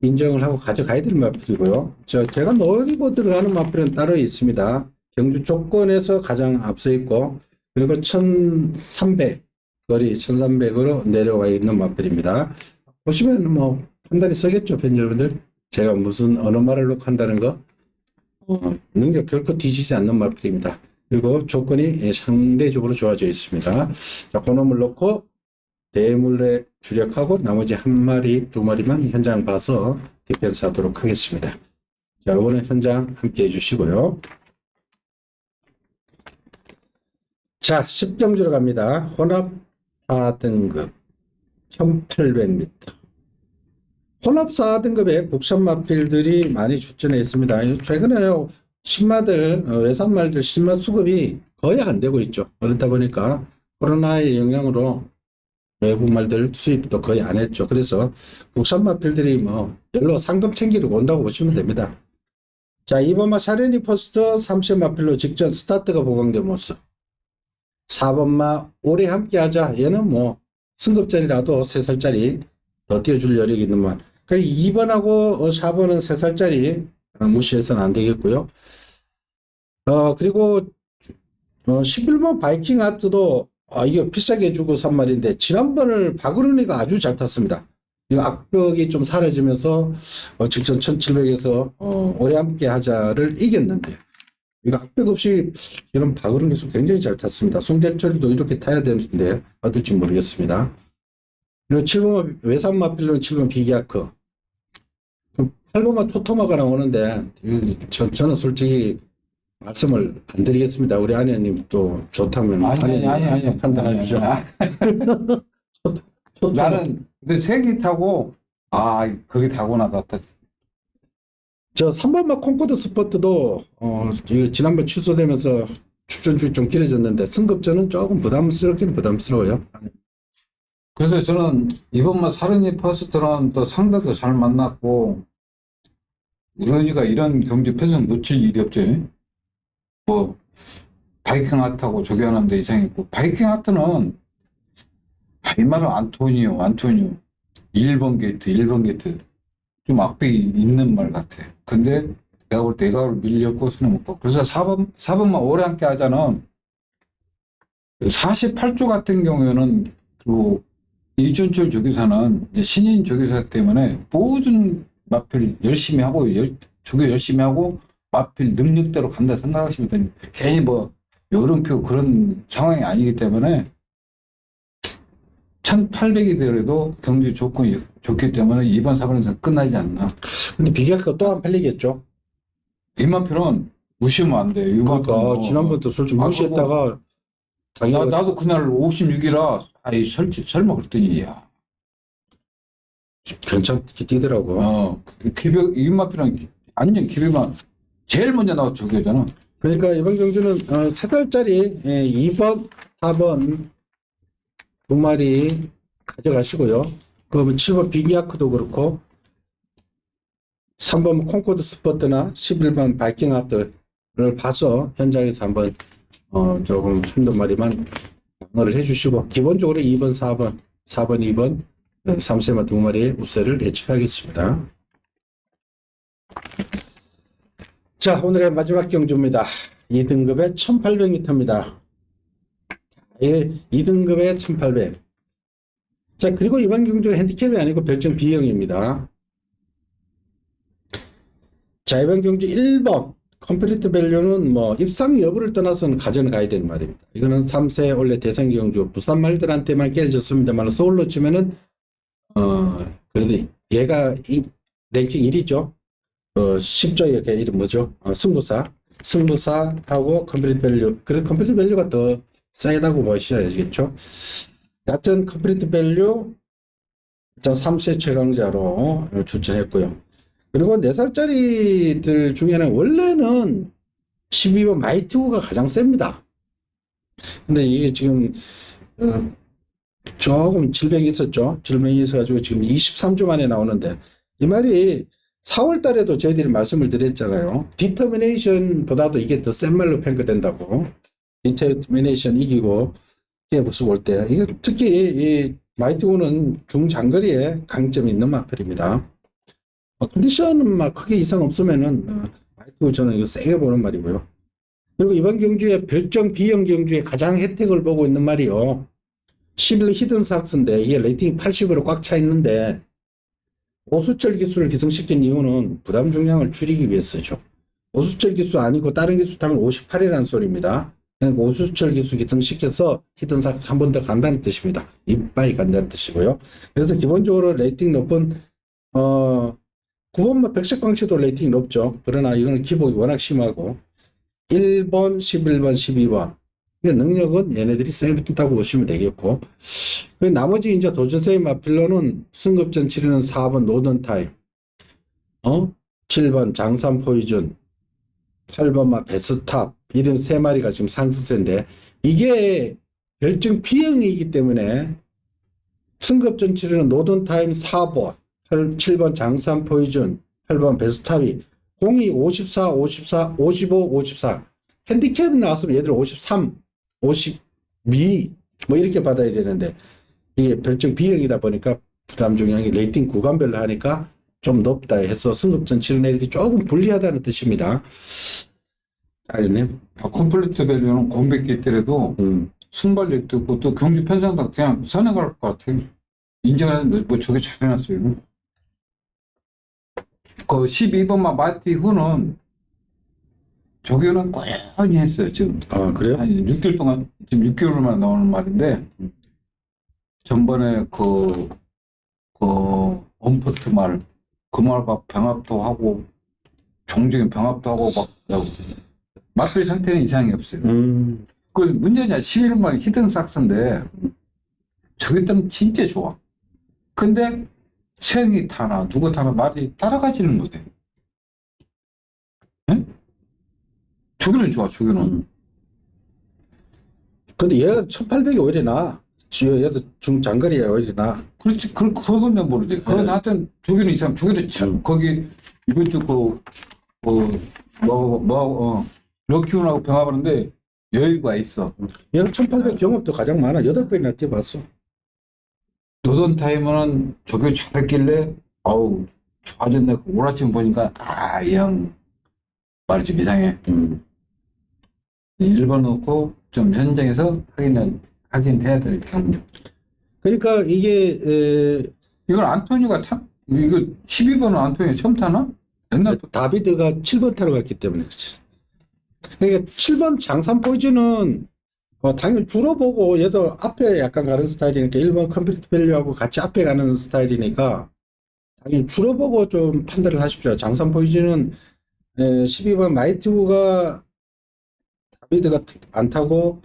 인정을 하고 가져가야 될 마필이고요. 제가 노리고 들어가는 마필은 따로 있습니다. 경주 조건에서 가장 앞서 있고, 그리고 1300 거리 1300으로 내려와 있는 마필입니다. 보시면 뭐 판단이 서겠죠, 팬 여러분들. 제가 무슨 어느 말을 놓고 한다는 거, 능력 결코 뒤지지 않는 마필입니다. 그리고 조건이 상대적으로 좋아져 있습니다. 자, 그놈을 놓고 대물에 주력하고 나머지 한 마리, 두 마리만 현장 봐서 디펜스 하도록 하겠습니다. 자, 이번에 현장 함께 해주시고요. 자, 10경주로 갑니다. 혼합 4등급 1800m. 혼합 4등급에 국산 마필들이 많이 출전해 있습니다. 최근에 신마들, 외산말들 신마 수급이 거의 안 되고 있죠. 그러다 보니까 코로나의 영향으로 외국 말들 수입도 거의 안 했죠. 그래서 국산 마필들이 뭐 별로 상금 챙기러 온다고 보시면 됩니다. 자, 2번마 샤레니 포스트 3세 마필로 직전 스타트가 보강된 모습. 4번마 오래 함께 하자. 얘는 뭐 승급전이라도 3살짜리 더 띄워줄 여력이 있는 말. 그리고 2번하고 4번은 3살짜리 무시해서는 안 되겠고요. 그리고 11번 바이킹 아트도 이거 비싸게 주고 산 말인데, 지난번을 박은훈이가 아주 잘 탔습니다. 이 악벽이 좀 사라지면서 직전 1700에서 오래 함께 하자를 이겼는데, 이거 악벽 없이 이런 박은훈 기수 굉장히 잘 탔습니다. 송대철이도 이렇게 타야 되는데 어떨지 모르겠습니다. 그리고 7번 외산 마필로는 7번 비기아크, 8번만 토토마가 나오는데, 저는 솔직히 말씀을 안 드리겠습니다. 우리 아내님 또 좋다면 아니. 판단해 주죠. 나는 근데 세기 타고 거기 타고 나갔다. 저 3번마 콩코드 스포트도 이거 지난번 취소되면서 출전줄이 좀 길어졌는데 승급전은 조금 부담스럽긴 부담스러워요. 그래서 저는 이번만 사르니 퍼스트는 또 상대도 잘 만났고, 우연이가 이런 경기 패선 놓칠 일이 없지. 뭐 바이킹 아트하고 저기 하는데 이상했고, 바이킹 아트는 이 말은 안토니오 1번 게이트 좀 앞에 있는 말 같아. 근데 내가 볼 때 얘가 밀렸고 손에 못 봐. 그래서 4번만 오래 함께 하자는 48조 같은 경우에는, 그리고 이준철 조교사는 신인 조교사 때문에 모든 마필 열심히 하고 조교 열심히 하고 마필 능력대로 간다 생각하시면 됩니다. 괜히 뭐 요름표 그런 상황이 아니기 때문에 1800이 되더라도 경주 조건이 좋기 때문에 2번 4번에서 끝나지 않나. 근데 비교가 또 안 팔리겠죠. 이만표는 무시하면 안 돼. 그러니까 지난번부터 솔직히 무시했다가 나도 그날 56이라 설마 그랬더니, 야 괜찮게 뛰더라고. 기백, 이마피랑 완전 기백만 제일 먼저 나와 저기잖아. 그러니까 이번 경주는 3달짜리 2번, 4번 두 마리 가져가시고요. 그러면 7번 빅야크도 그렇고 3번 콩코드 스포트나 11번 바이킹 아트를 봐서 현장에서 한번 조금 한두 마리만 방어를 해주시고 기본적으로 2번, 4번, 2번, 3세마 두 마리의 우세를 예측하겠습니다. 자, 오늘의 마지막 경주입니다. 2등급의 1800m입니다. 2등급의 1800. 자, 그리고 이번 경주는 핸디캡이 아니고 별점 B형입니다. 자, 이번 경주 1번 컴플리트 밸류는 뭐 입상 여부를 떠나서는 가져는 가야 되는 말입니다. 이거는 3세 원래 대선 경주 부산 말들한테만 깨졌습니다만 서울로 치면은 그래도 얘가 랭킹 1위죠. 10조 이렇게 이름 뭐죠? 승부사하고 컴플리트 밸류. 그래서 컴플리트 밸류가 더 쌓이다고 보셔야겠죠. 여하튼 컴플리트 밸류 3세 최강자로 추천했고요. 그리고 4살짜리들 중에는 원래는 12번 마이티우가 가장 셉니다. 근데 이게 지금 조금 질병이 있었죠. 질병이 있어가지고 지금 23주 만에 나오는데 이 말이 4월 달에도 저희들이 말씀을 드렸잖아요. 디터미네이션보다도 이게 더 센 말로 평가된다고. 디터미네이션 이기고 부수 볼 때 이게 특히 이 마이티우는 중장거리에 강점이 있는 마필입니다. 컨디션은 막 크게 이상 없으면은 마이티우 저는 이거 세게 보는 말이고요. 그리고 이번 경주에 별점 B형 경주에 가장 혜택을 보고 있는 말이요. 11 히든삭스인데 이게 레이팅이 80으로 꽉 차 있는데 오수철 기수를 기성시킨 이유는 부담 중량을 줄이기 위해서죠. 오수철 기수 아니고 다른 기수 타면 58이라는 소리입니다. 그러니까 오수철 기수 기성시켜서 히든삭스 한 번 더 간다는 뜻입니다. 이빠이 간다는 뜻이고요. 그래서 기본적으로 레이팅 높은 9번 백색광치도 레이팅이 높죠. 그러나 이거는 기복이 워낙 심하고 1번, 11번, 12번 능력은 얘네들이 세다고 보시면 되겠고 나머지 이제 도전세의 마필로는 승급전 치르는 4번 노던타임 7번 장산 포이즌 8번 베스탑 이런 세 마리가 지금 상승세인데 이게 별점 B형이기 때문에 승급전 치르는 노던타임 4번 7번 장산 포이즌 8번 베스탑이 공이 54, 54, 55, 54 핸디캡 나왔으면 얘들 53, 52 뭐 이렇게 받아야 되는데 이게 별점 B형이다 보니까 부담 중량이 레이팅 구간별로 하니까 좀 높다 해서 승급전 치른 애들이 조금 불리하다는 뜻입니다. 알겠네. 컴플리트 밸류는 공백기 때라도 순발력도 있고 또 경주 편성도 그냥 선행할 것 같아요. 인정하는데 뭐 저게 잘 해놨어요. 그 12번만 마티 후는 조교는 꾸준히 했어요, 지금. 아, 그래요? 한 6개월 동안, 지금 6개월만 나오는 말인데, 전번에 엄포트 말, 그 말 막 병합도 하고, 종적인 병합도 하고, 맞빌 상태는 이상이 없어요. 그 문제냐, 11번 히든삭스인데, 저기 때는 진짜 좋아. 근데, 세영이 타나, 누구 타나 말이 따라가지는 못해. 응? 조교는 좋아, 조교는. 근데 얘가 1800이 오히려 나아. 얘도 중장거리에 오히려 나아. 그렇지, 그건 내가 모르지. 그건 하여튼, 조교는 이상, 조교도 참, 거기, 이번 주 럭키운하고 병합하는데, 여유가 있어. 얘가 1800 경험도 가장 많아. 8번이나 뛰어봤어. 노던 타이머는 조교 잘했길래, 아우, 좋아졌네. 오늘 아침 보니까, 이 형, 말이 좀 이상해. 1번 넣고, 좀 현장에서 확인해야 될 경주. 그러니까 이게, 이건 안토니가 이거 12번은 안토니 처음 타나? 옛날부터. 다비드가 7번 타러 갔기 때문에 그렇지. 그러니까 7번 장산 포이즈는 당연히 주로 보고 얘도 앞에 약간 가는 스타일이니까 1번 컴플리트 밸류하고 같이 앞에 가는 스타일이니까 당연히 주로 보고 좀 판단을 하십시오. 장산 포이즈는 12번 마이티우가 다비드가 안 타고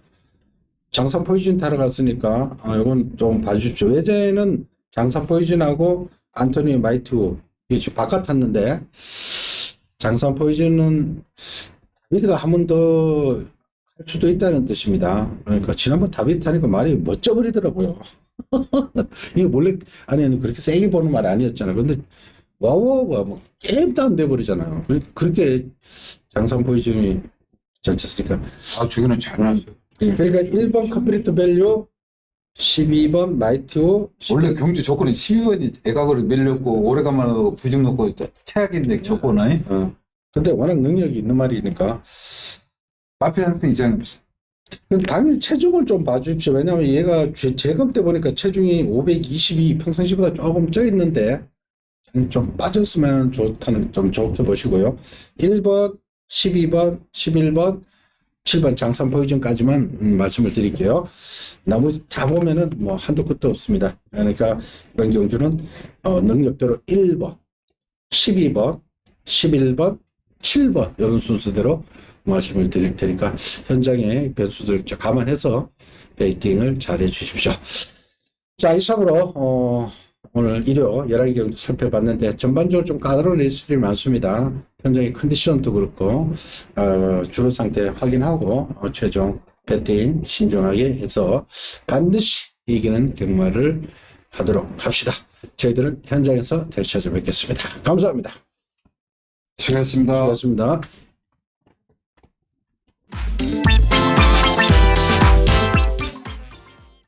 장산 포이즌 타러 갔으니까 이건 좀 봐주십시오. 예전에는 장산 포이즌하고 안토니 마이튜 이게 지금 바깥 탔는데 장산 포이즌은 다비드가 한 번 더 할 수도 있다는 뜻입니다. 그러니까 지난번 다비드 타니까 말이 멋져버리더라고요. 이게 원래 아니 그렇게 세게 보는 말 아니었잖아. 근데 와우가 뭐 게임 다운돼 버리잖아요. 그렇게 장산 포이즌이 잘 쳤으니까. 아, 저기는 잘 나왔어요. 그러니까 1번 컴플리트 밸류, 12번 마이튜, 원래 경주 조건이 12번이 애각으로 밀렸고 오래간만에 부중 넣고 최악인데 조건은 근데 워낙 능력이 있는 말이니까. 마필 상태 이상이 없어. 그럼 당연히 체중을 좀 봐주십시오. 왜냐하면 얘가 재검 때 보니까 체중이 522 평상시보다 조금 쪄 있는데 좀 빠졌으면 좋다는 좀 좋게 보시고요. 1번, 12번, 11번, 7번 장산 포지션까지만 말씀을 드릴게요. 나머지 다 보면은 뭐 한도 끝도 없습니다. 그러니까 이번 경주는 능력대로 1번, 12번, 11번, 7번 이런 순서대로 말씀을 드릴 테니까 현장의 변수들 감안해서 베이팅을 잘 해주십시오. 자, 이상으로 오늘 일요 11개 경주 살펴봤는데 전반적으로 좀 까다로운 레이스들이 많습니다. 현장의 컨디션도 그렇고 주로 상태 확인하고 최종 배팅 신중하게 해서 반드시 이기는 경마를 하도록 합시다. 저희들은 현장에서 다시 찾아뵙겠습니다. 감사합니다. 수고하셨습니다. 수고하셨습니다.